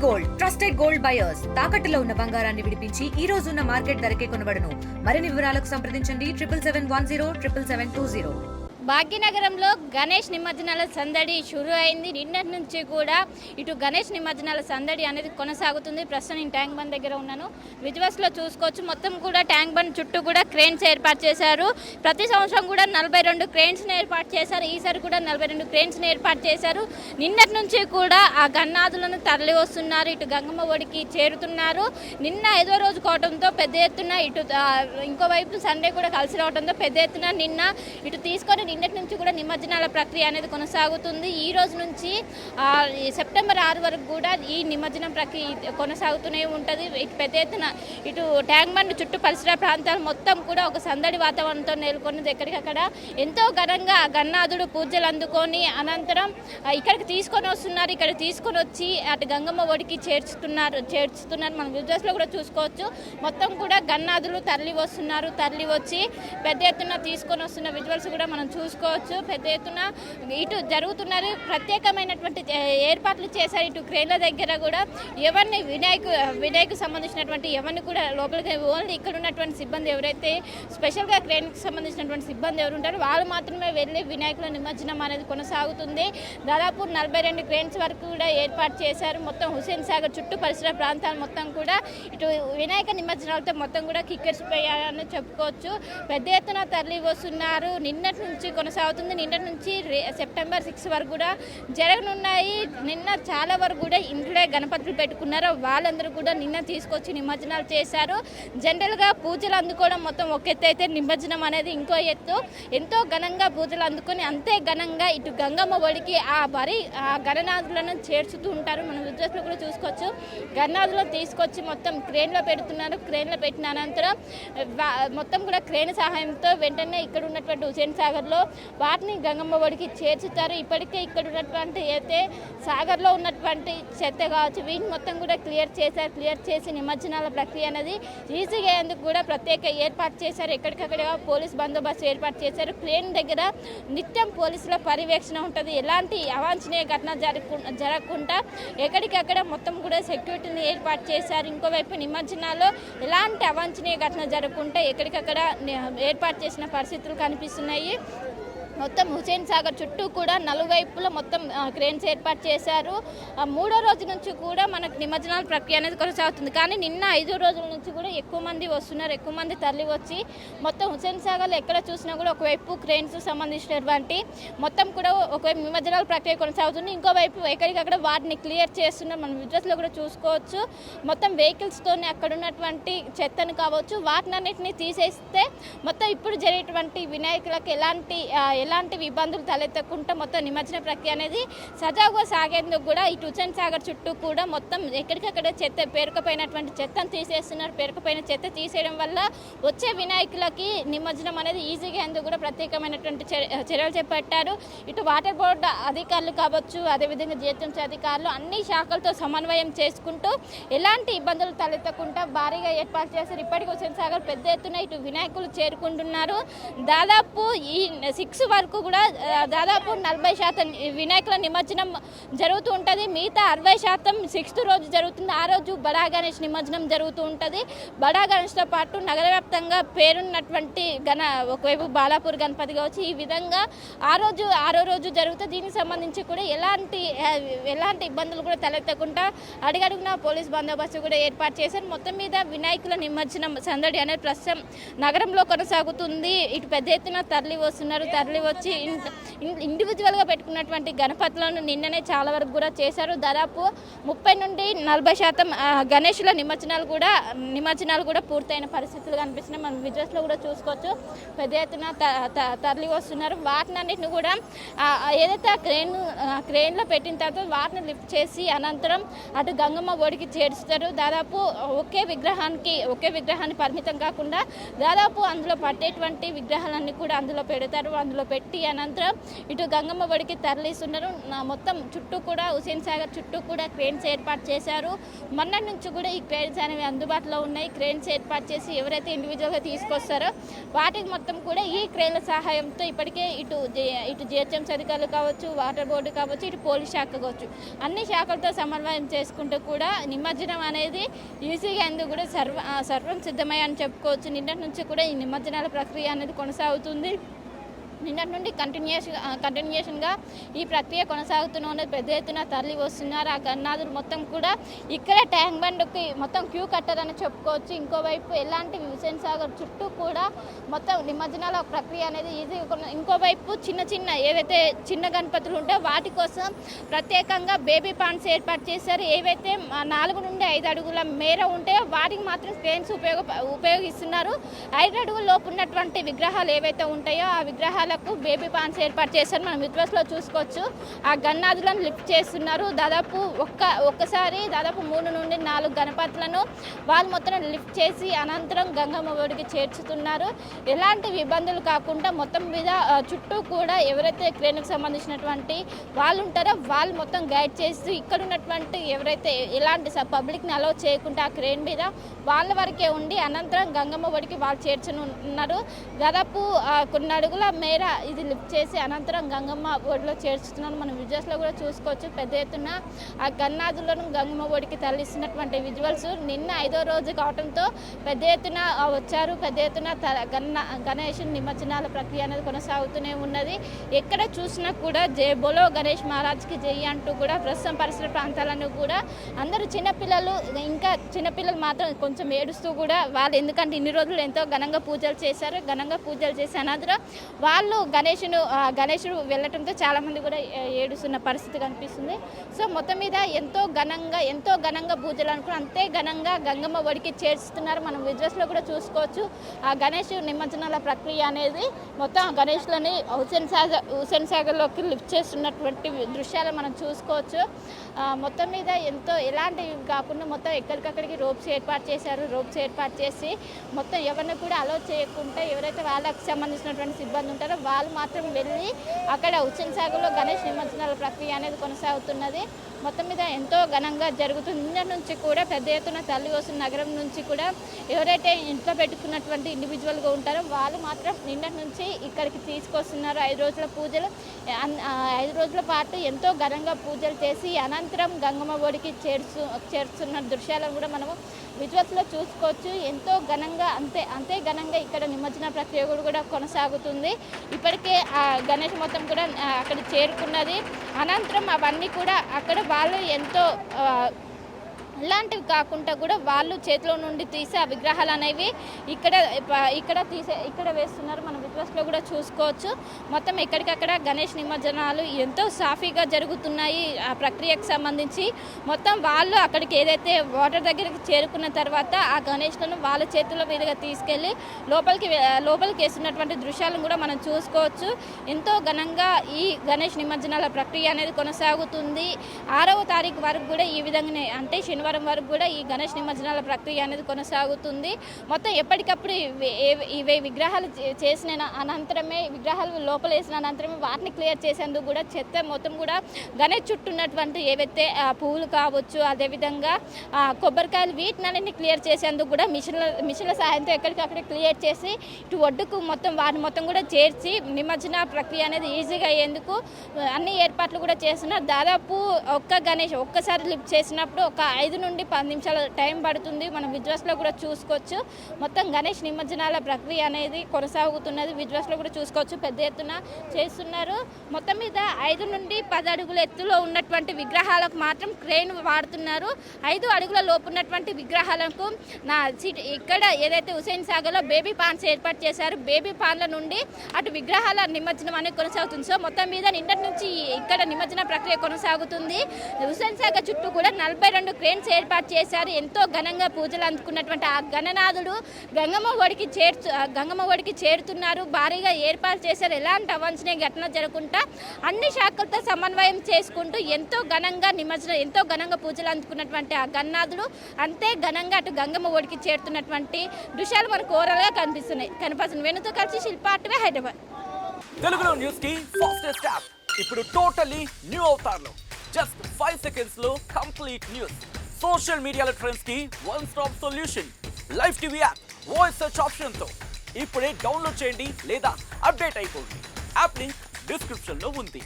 Gold trusted gold buyers తాకట్టులో ఉన్న బంగారాన్ని విడిపించి ఈ రోజు ఉన్న మార్కెట్ ధరకే కొనబడును. మరిన్ని వివరాలకు సంప్రదించండి 77107720. భాగ్యనగరంలో గణేష్ నిమజ్జనాల సందడి షురు అయింది. నిన్నటి నుంచి కూడా ఇటు గణేష్ నిమజ్జనాల సందడి అనేది కొనసాగుతుంది. ప్రస్తుతం నేను ట్యాంక్ బండ్ దగ్గర ఉన్నాను. విజువల్స్లో చూసుకోవచ్చు, మొత్తం కూడా ట్యాంక్ బండ్ చుట్టూ కూడా క్రేన్స్ ఏర్పాటు చేశారు. ప్రతి సంవత్సరం కూడా 42 క్రేన్స్ని ఏర్పాటు చేశారు. ఈసారి కూడా 42 క్రేన్స్ని ఏర్పాటు చేశారు. నిన్నటి నుంచి కూడా ఆ గన్నాదులను తరలి వస్తున్నారు. ఇటు గంగమ్మ ఒడికి చేరుతున్నారు. నిన్న 5వ రోజు కావడంతో పెద్ద ఎత్తున ఇటు ఇంకోవైపు సండే కూడా కలిసి రావడంతో పెద్ద ఎత్తున నిన్న ఇటు తీసుకొని నిన్నటి నుంచి కూడా నిమజ్జనాల ప్రక్రియ అనేది కొనసాగుతుంది. ఈ రోజు నుంచి సెప్టెంబర్ 6 వరకు కూడా ఈ నిమజ్జనం ప్రక్రియ కొనసాగుతూనే ఉంటుంది. ఇటు పెద్ద ఎత్తున ఇటు ట్యాంక్ బండ్ చుట్టూ పరిసర ప్రాంతాలు మొత్తం కూడా ఒక సందడి వాతావరణంతో నెలకొన్నది. ఎక్కడికక్కడ ఎంతో ఘనంగా గన్నాదుడు పూజలు అందుకొని అనంతరం ఇక్కడికి తీసుకొని వస్తున్నారు. ఇక్కడ తీసుకొని వచ్చి అటు గంగమ్మ ఒడికి చేర్చుతున్నారు. మనం విజువల్స్లో కూడా చూసుకోవచ్చు. మొత్తం కూడా గన్నాదులు తరలి వస్తున్నారు. తరలి వచ్చి పెద్ద ఎత్తున తీసుకొని వస్తున్న విజువల్స్ కూడా మనం చూసుకోవచ్చు. పెద్ద ఎత్తున ఇటు జరుగుతున్నారు. ప్రత్యేకమైనటువంటి ఏర్పాట్లు చేశారు. ఇటు క్రేన్ల దగ్గర కూడా ఎవరిని వినాయకు సంబంధించినటువంటి ఎవరిని కూడా లోపలికి ఓన్లీ ఇక్కడ ఉన్నటువంటి సిబ్బంది ఎవరైతే స్పెషల్గా క్రేన్కి సంబంధించినటువంటి సిబ్బంది ఎవరు ఉంటారో వాళ్ళు మాత్రమే వెళ్ళి వినాయకుల నిమజ్జనం అనేది కొనసాగుతుంది. దాదాపు 42 క్రేన్స్ వరకు కూడా ఏర్పాటు చేశారు. మొత్తం హుస్సేన్ సాగర్ చుట్టూ పరిసర ప్రాంతాలు మొత్తం కూడా ఇటు వినాయక నిమజ్జనాలతో మొత్తం కూడా కిక్కిరిసిపోయాయని చెప్పుకోవచ్చు. పెద్ద ఎత్తున తరలి వస్తున్నారు. నిన్నటి నుంచి కొనసాగుతుంది. నిన్నటి నుంచి సెప్టెంబర్ 6 వరకు కూడా జరగనున్నాయి. నిన్న చాలా వరకు కూడా ఇంట్లో గణపతులు పెట్టుకున్నారు. వాళ్ళందరూ కూడా నిన్న తీసుకొచ్చి నిమజ్జనాలు చేశారు. జనరల్గా పూజలు అందుకోవడం మొత్తం ఒక ఎత్తు అయితే నిమజ్జనం అనేది ఇంకో ఎత్తు. ఎంతో ఘనంగా పూజలు అందుకొని అంతే ఘనంగా ఇటు గంగమ్మ ఒడికి ఆ గణనాథులను చేర్చుతూ ఉంటారు. మనం విజువల్స్లో కూడా చూసుకోవచ్చు. గణనాథులను తీసుకొచ్చి మొత్తం క్రేన్లో పెడుతున్నారు. క్రేన్లో పెట్టిన అనంతరం మొత్తం కూడా క్రేన్ సహాయంతో వెంటనే ఇక్కడ ఉన్నటువంటి హుస్సేన్ సాగర్లో వాటిని గంగమ్మ ఒడికి చేర్చుతారు. ఇప్పటికే ఇక్కడ ఉన్నటువంటి అయితే సాగర్లో ఉన్నటువంటి చెత్త కావచ్చు వీటిని మొత్తం కూడా క్లియర్ చేశారు. క్లియర్ చేసి నిమజ్జనాల ప్రక్రియ అనేది ఈజీగా అయ్యేందుకు కూడా ప్రత్యేక ఏర్పాటు చేశారు. ఎక్కడికక్కడ పోలీస్ బందోబస్తు ఏర్పాటు చేశారు. క్రేన్ దగ్గర నిత్యం పోలీసుల పర్యవేక్షణ ఉంటుంది. ఎలాంటి అవాంఛనీయ ఘటన జరగకుండా ఎక్కడికక్కడ మొత్తం కూడా సెక్యూరిటీని ఏర్పాటు చేశారు. ఇంకోవైపు నిమజ్జనాల్లో ఎలాంటి అవాంఛనీయ ఘటన జరగకుండా ఎక్కడికక్కడ ఏర్పాటు చేసిన పరిస్థితులు కనిపిస్తున్నాయి. మొత్తం హుస్సేన్ సాగర్ చుట్టూ కూడా నలువైపులో మొత్తం క్రేన్స్ ఏర్పాటు చేశారు. 3వ రోజు నుంచి కూడా మనకు నిమజ్జనాల ప్రక్రియ అనేది కొనసాగుతుంది. కానీ నిన్న 5 రోజుల నుంచి కూడా ఎక్కువ మంది వస్తున్నారు. ఎక్కువ మంది తరలి వచ్చి మొత్తం హుస్సేన్ సాగర్లో ఎక్కడ చూసినా కూడా ఒకవైపు క్రేన్స్ సంబంధించినటువంటి మొత్తం కూడా ఒకవైపు నిమజ్జనాల ప్రక్రియ కొనసాగుతుంది. ఇంకోవైపు ఎక్కడికక్కడ వాటిని క్లియర్ చేస్తున్నారు. మనం విజువల్స్లో కూడా చూసుకోవచ్చు. మొత్తం వెహికల్స్తోనే అక్కడ ఉన్నటువంటి చెత్తను కావచ్చు వాటినన్నిటిని తీసేస్తే మొత్తం ఇప్పుడు జరిగేటువంటి వినాయకులకు ఎలాంటి ఇబ్బందులు తలెత్తకుండా మొత్తం నిమజ్జన ప్రక్రియ అనేది సజావుగా సాగేందుకు కూడా ఈ హుస్సేన్ సాగర్ చుట్టూ కూడా మొత్తం ఎక్కడికక్కడ పేరుకుపోయినటువంటి చెత్తను తీసేస్తున్నారు. పేరుకుపోయిన చెత్త తీసేయడం వల్ల వచ్చే వినాయకులకి నిమజ్జనం అనేది ఈజీగా ఎందుకు కూడా ప్రత్యేకమైనటువంటి చర్యలు చేపట్టారు. ఇటు వాటర్ బోర్డు అధికారులు కావచ్చు, అదేవిధంగా జీహెచ్ఎంసీ అధికారులు అన్ని శాఖలతో సమన్వయం చేసుకుంటూ ఎలాంటి ఇబ్బందులు తలెత్తకుండా భారీగా ఏర్పాటు చేశారు. ఇప్పటికీ హుస్సేన్ సాగర్ పెద్ద ఎత్తున ఇటు వినాయకులు చేరుకుంటున్నారు. దాదాపు ఈ 6 వరకు కూడా దాదాపు 40% వినాయకుల నిమజ్జనం జరుగుతూ ఉంటుంది. మిగతా 60% 6th రోజు జరుగుతుంది. ఆ రోజు బడా గణేష్ నిమజ్జనం జరుగుతూ ఉంటుంది. బడా గణేష్తో పాటు నగర వ్యాప్తంగా పేరున్నటువంటి ఒకవైపు బాలాపూర్ గణపతి కావచ్చు. ఈ విధంగా ఆరో రోజు జరుగుతుంది. దీనికి సంబంధించి కూడా ఎలాంటి ఇబ్బందులు కూడా తలెత్తకుండా అడుగడుగున పోలీస్ బందోబస్తు కూడా ఏర్పాటు చేశారు. మొత్తం మీద వినాయకుల నిమజ్జనం సందడి అనేది ప్రస్తుతం నగరంలో కొనసాగుతుంది. ఇటు పెద్ద ఎత్తున తరలి వస్తున్నారు. తరలి వచ్చి ఇండివిజువల్గా పెట్టుకున్నటువంటి గణపతులను నిన్ననే చాలా వరకు కూడా చేశారు. దాదాపు 30 నుండి 40% గణేషుల నిమజ్జనాలు కూడా పూర్తయిన పరిస్థితులు కనిపిస్తున్నాయి. మనం విజువల్స్లో కూడా చూసుకోవచ్చు. పెద్ద ఎత్తున తరలి వస్తున్నారు. వాటినన్నిటిని కూడా ఏదైతే క్రేన్లో పెట్టిన తర్వాత వాటిని లిఫ్ట్ చేసి అనంతరం అటు గంగమ్మ ఒడికి చేర్చుతారు. దాదాపు ఒకే విగ్రహాన్ని పరిమితం కాకుండా దాదాపు అందులో పట్టేటువంటి విగ్రహాలన్నీ కూడా అందులో పెడతారు. అందులో పెట్టి అనంతరం ఇటు గంగమ్మ ఒడికి తరలిస్తున్నారు. మొత్తం చుట్టూ కూడా హుస్సేన్ సాగర్ చుట్టూ కూడా క్రేన్స్ ఏర్పాటు చేశారు. మొన్న నుంచి కూడా ఈ క్రేన్స్ అనేవి అందుబాటులో ఉన్నాయి. క్రేన్స్ ఏర్పాటు చేసి ఎవరైతే ఇండివిజువల్గా తీసుకొస్తారో వాటికి మొత్తం కూడా ఈ క్రేన్ల సహాయంతో ఇప్పటికే ఇటు జిహెచ్ఎంసీ అధికారులు కావచ్చు, వాటర్ బోర్డు కావచ్చు, ఇటు పోలీస్ శాఖ కావచ్చు, అన్ని శాఖలతో సమన్వయం చేసుకుంటూ కూడా నిమజ్జనం అనేది ఈజీగా ఎందుకు కూడా సర్వం సిద్ధమై అని చెప్పుకోవచ్చు. నిన్నటి నుంచి కూడా ఈ నిమజ్జనాల ప్రక్రియ అనేది కొనసాగుతుంది. నిన్నటి నుండి కంటిన్యూషన్గా ఈ ప్రక్రియ కొనసాగుతూనే ఉన్నది. పెద్ద ఎత్తున తరలి వస్తున్నారు. ఆ గన్నాదులు మొత్తం కూడా ఇక్కడ ట్యాంక్ బండ్కి మొత్తం క్యూ కట్టారని చెప్పుకోవచ్చు. ఇంకోవైపు ఎలాంటి హుస్సేన్ సాగర్ చుట్టూ కూడా మొత్తం నిమజ్జనాల ప్రక్రియ అనేది ఈజీగా ఇంకోవైపు చిన్న ఏవైతే చిన్న గణపతులు ఉంటాయో వాటి కోసం ప్రత్యేకంగా బేబీ పాండ్స్ ఏర్పాటు చేశారు. ఏవైతే 4 నుండి 5 అడుగుల మేర ఉంటాయో వాటికి మాత్రం క్రేన్స్ ఉపయోగిస్తున్నారు. 5 అడుగుల లోపు ఉన్నటువంటి విగ్రహాలు ఏవైతే ఉంటాయో ఆ విగ్రహాలకు బేబీ పాండ్స్ ఏర్పాటు చేశారు. మనం విజువల్స్లో చూసుకోవచ్చు. ఆ గన్నాదులను లిఫ్ట్ చేస్తున్నారు. దాదాపు ఒక్కసారి 3 నుండి 4 గణపతులను వాళ్ళు మొత్తం లిఫ్ట్ చేసి అనంతరం గంగమ్మ ఒడికి చేర్చుతున్నారు. ఎలాంటి ఇబ్బందులు కాకుండా మొత్తం మీద చుట్టూ కూడా ఎవరైతే క్రేన్కు సంబంధించినటువంటి వాళ్ళు ఉంటారో వాళ్ళు మొత్తం గైడ్ చేస్తూ ఇక్కడ ఉన్నటువంటి ఎవరైతే ఎలాంటి పబ్లిక్ని అలౌ చేయకుండా ఆ క్రేన్ మీద వాళ్ళ వరకే ఉండి అనంతరం గంగమ్మ ఒడికి వాళ్ళు చేర్చనున్నారు. దాదాపు కొన్ని అడుగుల మేర ఇది లిఫ్ట్ చేసి అనంతరం గంగమ్మ ఒడిలో చేర్చుతున్నారు. మనం విజువల్స్లో కూడా చూసుకోవచ్చు. పెద్ద ఎత్తున ఆ గన్నాదులను గంగమ్మ ఒడికి తరలిస్తున్నటువంటి విజువల్స్. నిన్న 5వ రోజు కావడంతో పెద్ద ఎత్తున వచ్చారు. పెద్ద ఎత్తున గణేష్ నిమజ్జనాల ప్రక్రియ అనేది కొనసాగుతూనే ఉన్నది. ఎక్కడ చూసినా కూడా జై బోలో గణేష్ మహారాజ్కి జై అంటూ కూడా ప్రస్తుతం పరిసర ప్రాంతాలను కూడా అందరూ చిన్నపిల్లలు మాత్రం కొంచెం ఏడుస్తూ కూడా వాళ్ళు ఎందుకంటే ఇన్ని రోజులు ఎంతో ఘనంగా పూజలు చేశారు. ఘనంగా పూజలు చేసి అనంతరం వాళ్ళు గణేశుడు వెళ్ళటంతో చాలామంది కూడా ఏడుస్తున్న పరిస్థితి కనిపిస్తుంది. సో మొత్తం మీద ఎంతో ఘనంగా పూజలు అనుకుని అంతే ఘనంగా గంగమ్మ ఒడికి చేర్చుతున్నారు. మనం విజువల్స్లో కూడా చూసుకోవచ్చు. ఆ గణేష్ నిమజ్జనాల ప్రక్రియ అనేది మొత్తం గణేష్లని హుస్సేన్ సాగర్లోకి లిఫ్ట్ చేస్తున్నటువంటి దృశ్యాలు మనం చూసుకోవచ్చు. మొత్తం మీద ఎలాంటివి కాకుండా మొత్తం ఎక్కడికక్కడికి రోప్స్ ఏర్పాటు చేశారు. రోప్స్ ఏర్పాటు చేసి మొత్తం ఎవరిని కూడా అలో చేయకుండా ఎవరైతే వాళ్ళకి సంబంధించినటువంటి సిబ్బంది ఉంటారో వాళ్ళు మాత్రం వెళ్ళి అక్కడ హుస్సేన్ సాగర్లో గణేష్ నిమజ్జనాల ప్రక్రియ అనేది కొనసాగుతున్నది. మొత్తం మీద ఎంతో ఘనంగా జరుగుతుంది. నిన్నటి నుంచి కూడా పెద్ద ఎత్తున తల్లి వస్తున్న నగరం నుంచి కూడా ఎవరైతే ఇంట్లో పెట్టుకున్నటువంటి ఇండివిజువల్గా ఉంటారో వాళ్ళు మాత్రం నిన్నటి నుంచి ఇక్కడికి తీసుకొస్తున్నారు. 5 రోజుల పూజలు 5 రోజుల పాటు ఎంతో ఘనంగా పూజలు చేసి అనంతరం గంగమ్మ ఒడికి చేర్చున్న దృశ్యాలను కూడా మనము విజువల్స్లో చూసుకోవచ్చు. ఎంతో ఘనంగా అంతే ఘనంగా ఇక్కడ నిమజ్జన ప్రక్రియ కూడా కొనసాగుతుంది. ఇప్పటికే ఆ గణేష్ మొత్తం కూడా అక్కడ చేరుకున్నది. అనంతరం అవన్నీ కూడా అక్కడ వాళ్ళు ఎంతో ఇలాంటివి కాకుండా కూడా వాళ్ళు చేతిలో నుండి తీసే ఆ విగ్రహాలు అనేవి ఇక్కడ వేస్తున్నారు. మనం విజువల్స్లో కూడా చూసుకోవచ్చు. మొత్తం ఎక్కడికక్కడ గణేష్ నిమజ్జనాలు ఎంతో సాఫీగా జరుగుతున్నాయి. ఆ ప్రక్రియకు సంబంధించి మొత్తం వాళ్ళు అక్కడికి ఏదైతే వాటర్ దగ్గరికి చేరుకున్న తర్వాత ఆ గణేష్లను వాళ్ళ చేతుల మీదుగా తీసుకెళ్ళి లోపలికి వేస్తున్నటువంటి దృశ్యాలను కూడా మనం చూసుకోవచ్చు. ఎంతో ఘనంగా ఈ గణేష్ నిమజ్జనాల ప్రక్రియ అనేది కొనసాగుతుంది. 6వ తారీఖు వరకు కూడా ఈ విధంగానే అంటే శనివారం వరకు కూడా ఈ గణేష్ నిమజ్జనాల ప్రక్రియ అనేది కొనసాగుతుంది. మొత్తం ఎప్పటికప్పుడు ఇవే విగ్రహాలు చేసిన అనంతరమే విగ్రహాలు లోపల వేసిన అనంతరమే వాటిని క్లియర్ చేసేందుకు కూడా చెత్త మొత్తం కూడా గణేష్ చుట్టూ ఉన్నటువంటి ఏవైతే పువ్వులు కావచ్చు అదేవిధంగా కొబ్బరికాయలు వీటిని క్లియర్ చేసేందుకు కూడా మిషన్ల సహాయంతో ఎక్కడికక్కడ క్లియర్ చేసి ఇటు ఒడ్డుకు వాటిని మొత్తం కూడా చేర్చి నిమజ్జన ప్రక్రియ అనేది ఈజీగా అయ్యేందుకు అన్ని ఏర్పాట్లు కూడా చేస్తున్నారు. దాదాపు ఒక్కసారి లిఫ్ట్ చేసినప్పుడు ఒక 5 నుండి 10 నిమిషాల టైం పడుతుంది. మనం విజువల్స్లో కూడా చూసుకోవచ్చు. మొత్తం గణేష్ నిమజ్జనాల ప్రక్రియ అనేది కొనసాగుతున్నది. విజువల్స్లో కూడా చూసుకోవచ్చు. పెద్ద ఎత్తున చేస్తున్నారు. మొత్తం మీద 5 నుండి 10 అడుగుల ఎత్తులో ఉన్నటువంటి విగ్రహాలకు మాత్రం క్రేన్ వాడుతున్నారు. 5 అడుగుల లోపు ఉన్నటువంటి విగ్రహాలకు ఇక్కడ ఏదైతే హుస్సేన్ సాగర్లో బేబీ పాండ్స్ ఏర్పాటు చేశారు. బేబీ పాండ్ల నుండి అటు విగ్రహాల నిమజ్జనం అనేది కొనసాగుతుంది. సో మొత్తం మీద నిన్నటి నుంచి ఇక్కడ నిమజ్జన ప్రక్రియ కొనసాగుతుంది. హుస్సేన్ సాగర్ చుట్టూ కూడా 42 క్రేన్స్ ఏర్పాటు చేశారు. ఎంతో ఘనంగా పూజలు అందుకున్నటువంటి ఆ గణనాథుడు గంగమ్మ ఒడికి చేరుతున్నారు. భారీగా ఏర్పాటు చేశారు. ఎలాంటి అవాంఛనీయ ఘటన జరగకుండా అన్ని శాఖలతో సమన్వయం చేసుకుంటూ ఎంతో ఘనంగా పూజలు అందుకున్నటువంటి ఆ గణనాథుడు అంతే ఘనంగా అటు గంగమ్మ ఒడికి చేరుతున్నటువంటి దృశ్యాలు మనకు ఓవరాల్గా కనిపిస్తున్నాయి. వెనుతో కలిసి శిల్ప ఆర్ట్వే హైదరాబాద్. తెలుగులో న్యూస్ కి ఫాస్టెస్ట్ యాప్ ఇప్పుడు టోటలీ న్యూ అవతార్లో జస్ట్ 5 సెకండ్స్ లో కంప్లీట్ న్యూస్. సోషల్ మీడియాలో ట్రెండ్స్ కి one stop solution. Live TV app voice search option తో ఇప్పుడే డౌన్లోడ్ చేయండి లేదా అప్డేట్ అయిపోండి. యాప్ లింక్ డిస్క్రిప్షన్ లో ఉంది.